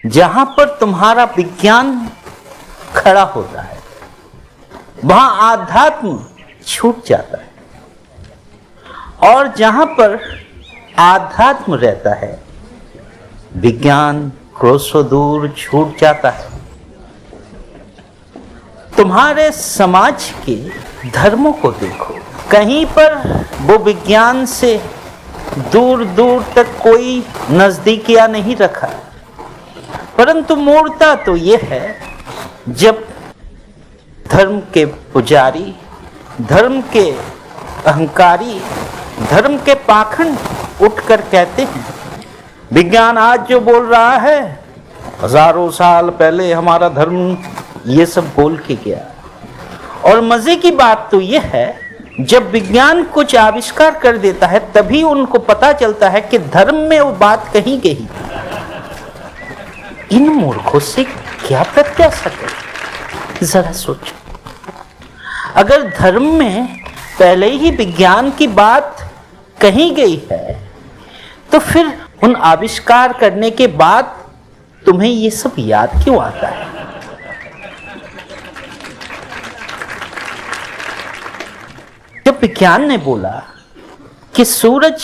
जहां पर तुम्हारा विज्ञान खड़ा होता है वहां आध्यात्म छूट जाता है, और जहां पर आध्यात्म रहता है विज्ञान क्रोशों दूर छूट जाता है। तुम्हारे समाज के धर्मों को देखो, कहीं पर वो विज्ञान से दूर दूर तक कोई नजदीकियां नहीं रखा, परंतु मूर्ता तो ये है जब धर्म के पुजारी, धर्म के अहंकारी, धर्म के पाखंड उठकर कहते हैं विज्ञान आज जो बोल रहा है हजारों साल पहले हमारा धर्म ये सब बोल के गया। और मजे की बात तो ये है जब विज्ञान कुछ आविष्कार कर देता है तभी उनको पता चलता है कि धर्म में वो बात कही गई। इन मूर्खों से क्या प्रत्याशा करें, जरा सोचो। अगर धर्म में पहले ही विज्ञान की बात कही गई है तो फिर उन आविष्कार करने के बाद तुम्हें ये सब याद क्यों आता है? जब विज्ञान ने बोला कि सूरज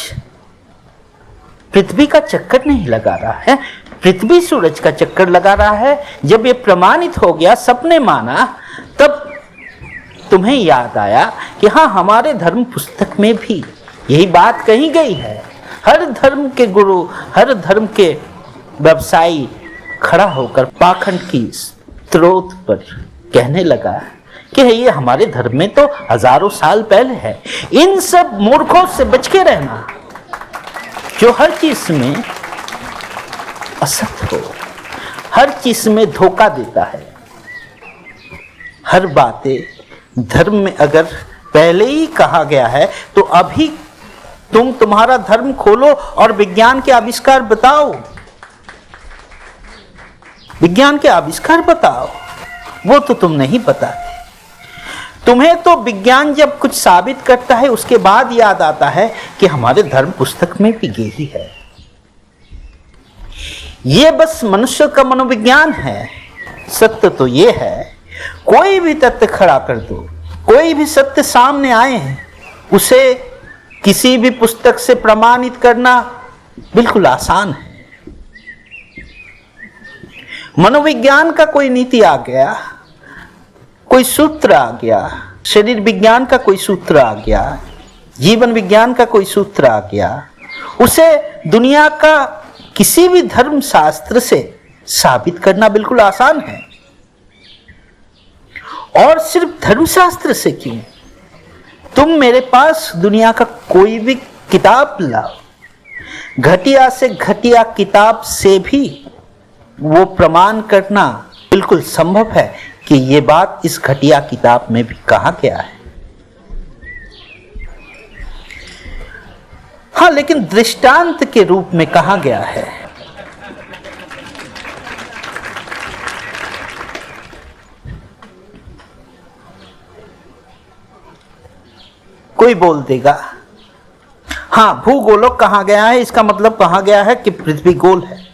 पृथ्वी का चक्कर नहीं लगा रहा है, पृथ्वी सूरज का चक्कर लगा रहा है, जब ये प्रमाणित हो गया, सबने माना, तब तुम्हें याद आया कि हाँ, हमारे धर्म पुस्तक में भी यही बात कही गई है। हर धर्म के गुरु, हर धर्म के व्यवसायी खड़ा होकर पाखंड की स्रोत पर कहने लगा कि ये हमारे धर्म में तो हजारों साल पहले है। इन सब मूर्खों से बच के रहना जो हर चीज में असत्य हो, हर चीज में धोखा देता है। हर बातें धर्म में अगर पहले ही कहा गया है तो अभी तुम्हारा धर्म खोलो और विज्ञान के आविष्कार बताओ, विज्ञान के आविष्कार बताओ। वो तो तुम नहीं बताते। तुम्हें तो विज्ञान जब कुछ साबित करता है उसके बाद याद आता है कि हमारे धर्म पुस्तक में भी यही है। ये बस मनुष्य का मनोविज्ञान है। सत्य तो ये है, कोई भी तथ्य खड़ा कर दो, कोई भी सत्य सामने आए उसे किसी भी पुस्तक से प्रमाणित करना बिल्कुल आसान है। मनोविज्ञान का कोई नीति आ गया, कोई सूत्र आ गया, शरीर विज्ञान का कोई सूत्र आ गया, जीवन विज्ञान का कोई सूत्र आ गया, उसे दुनिया का किसी भी धर्म शास्त्र से साबित करना बिल्कुल आसान है। और सिर्फ धर्मशास्त्र से क्यों, तुम मेरे पास दुनिया का कोई भी किताब लाओ, घटिया से घटिया किताब से भी वो प्रमाण करना बिल्कुल संभव है कि ये बात इस घटिया किताब में भी कहा गया है। हाँ, लेकिन दृष्टांत के रूप में कहा गया है। कोई बोल देगा हाँ, भूगोलक कहा गया है, इसका मतलब कहा गया है कि पृथ्वी गोल है।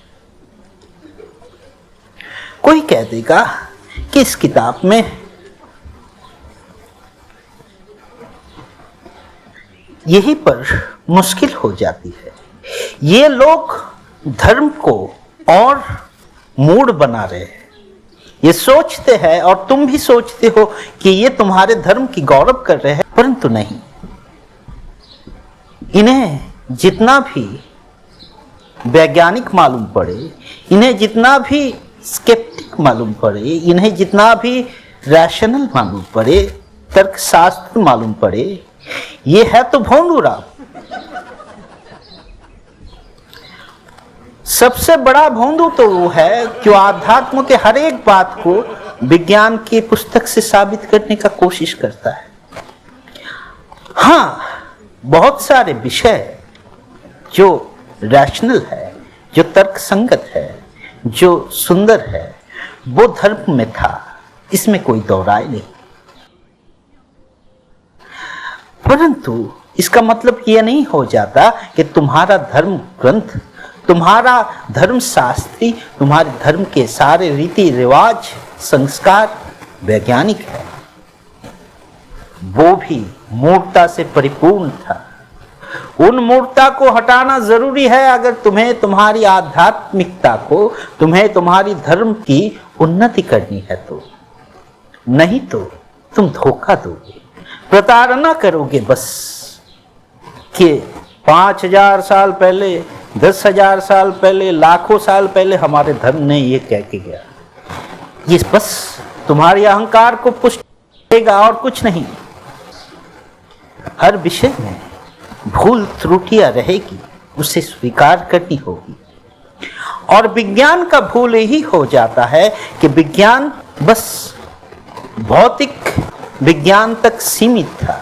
कोई कह देगा कि इस किताब में यही पर मुश्किल हो जाती है। ये लोग धर्म को और मूड बना रहे हैं। ये सोचते हैं और तुम भी सोचते हो कि ये तुम्हारे धर्म की गौरव कर रहे हैं, परंतु नहीं। इन्हें जितना भी वैज्ञानिक मालूम पड़े, इन्हें जितना भी स्केप्टिक मालूम पड़े, इन्हें जितना भी रैशनल मालूम पड़े, तर्कशास्त्र मालूम पड़े, ये है तो भोंदूराम। सबसे बड़ा भोंदू तो वो है जो आध्यात्म के हर एक बात को विज्ञान की पुस्तक से साबित करने का कोशिश करता है। हाँ, बहुत सारे विषय जो रैशनल है, जो तर्कसंगत है, जो सुंदर है, वो धर्म में था, इसमें कोई दो राय नहीं। परंतु इसका मतलब यह नहीं हो जाता कि तुम्हारा धर्म ग्रंथ तुम्हारा धर्मशास्त्री, तुम्हारे धर्म के सारे रीति रिवाज संस्कार वैज्ञानिक है, वो भी मूर्खता से परिपूर्ण था। उन मूर्खता को हटाना जरूरी है अगर तुम्हें तुम्हारी आध्यात्मिकता को, तुम्हें तुम्हारी धर्म की उन्नति करनी है तो। नहीं तो तुम धोखा दोगे, प्रताड़ना करोगे बस कि 5000 साल पहले, 10,000 साल पहले, लाखों साल पहले हमारे धर्म ने ये कह के गया। ये बस तुम्हारे अहंकार को पुष्ट करेगा और कुछ नहीं। हर विषय में भूल त्रुटियां रहेगी, उसे स्वीकार करनी होगी। और विज्ञान का भूल यही हो जाता है कि विज्ञान बस भौतिक विज्ञान तक सीमित था।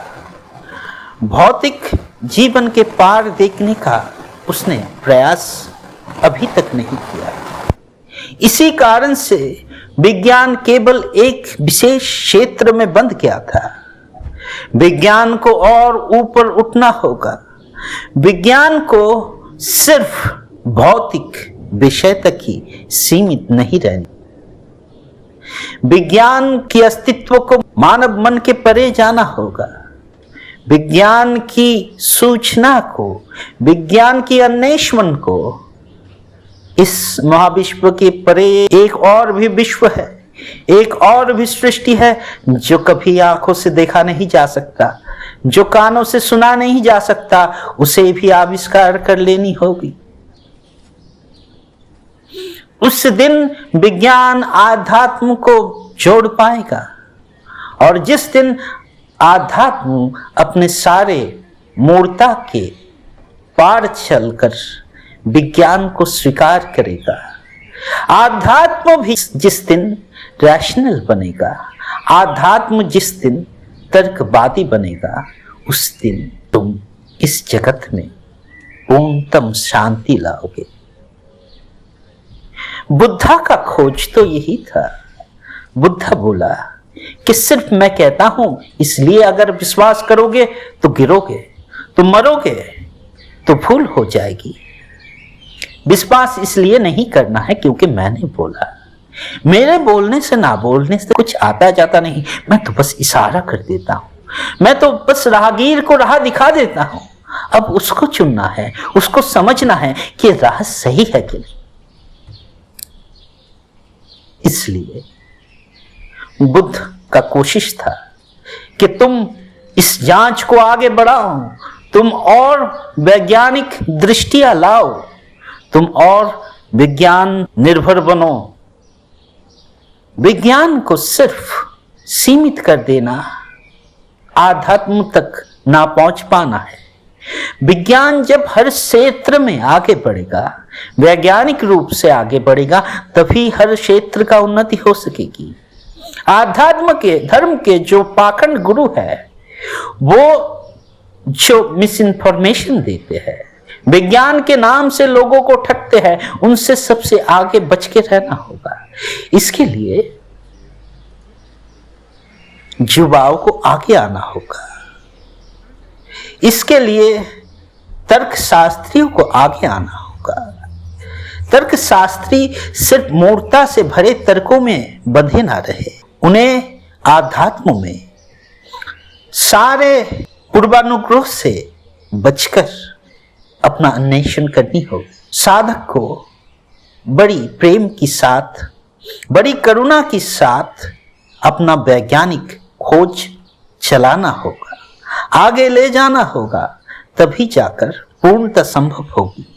भौतिक जीवन के पार देखने का उसने प्रयास अभी तक नहीं किया। इसी कारण से विज्ञान केवल एक विशेष क्षेत्र में बंध गया था। विज्ञान को और ऊपर उठना होगा। विज्ञान को सिर्फ भौतिक विषय तक ही सीमित नहीं रहना। विज्ञान के अस्तित्व को मानव मन के परे जाना होगा। विज्ञान की सूचना को, विज्ञान की अन्वेषण को, इस महाविश्व के परे एक और भी विश्व है, एक और भी सृष्टि है जो कभी आंखों से देखा नहीं जा सकता, जो कानों से सुना नहीं जा सकता, उसे भी आविष्कार कर लेनी होगी। उस दिन विज्ञान आध्यात्म को जोड़ पाएगा, और जिस दिन आध्यात्म अपने सारे मूर्खता के पार चलकर विज्ञान को स्वीकार करेगा, आध्यात्म भी जिस दिन रैशनल बनेगा, आध्यात्म जिस दिन तर्कवादी बनेगा, उस दिन तुम इस जगत में पूर्णतम शांति लाओगे। बुद्धा का खोज तो यही था। बुद्धा बोला कि सिर्फ मैं कहता हूं इसलिए अगर विश्वास करोगे तो गिरोगे, तो मरोगे, तो भूल हो जाएगी। विश्वास इसलिए नहीं करना है क्योंकि मैंने बोला। मेरे बोलने से ना बोलने से कुछ आता जाता नहीं, मैं तो बस इशारा कर देता हूं, मैं तो बस राहगीर को राह दिखा देता हूं। अब उसको चुनना है, उसको समझना है कि राह सही है कि नहीं। इसलिए बुद्ध का कोशिश था कि तुम इस जांच को आगे बढ़ाओ, तुम और वैज्ञानिक दृष्टियां लाओ, तुम और विज्ञान निर्भर बनो। विज्ञान को सिर्फ सीमित कर देना आध्यात्म तक ना पहुंच पाना है। विज्ञान जब हर क्षेत्र में आगे बढ़ेगा, वैज्ञानिक रूप से आगे बढ़ेगा, तभी हर क्षेत्र का उन्नति हो सकेगी। आध्यात्म के, धर्म के जो पाखंड गुरु है, वो जो मिस इन्फॉर्मेशन देते हैं, विज्ञान के नाम से लोगों को ठगते हैं, उनसे सबसे आगे बच के रहना होगा। इसके लिए युवाओं को आगे आना होगा। इसके लिए तर्कशास्त्रियों को आगे आना होगा। तर्कशास्त्री सिर्फ मूर्खता से भरे तर्कों में बंधे ना रहे, उन्हें आध्यात्म में सारे पूर्वानुग्रह से बचकर अपना अन्वेषण करनी होगी। साधक को बड़ी प्रेम के साथ, बड़ी करुणा के साथ अपना वैज्ञानिक खोज चलाना होगा, आगे ले जाना होगा, तभी जाकर पूर्णता संभव होगी।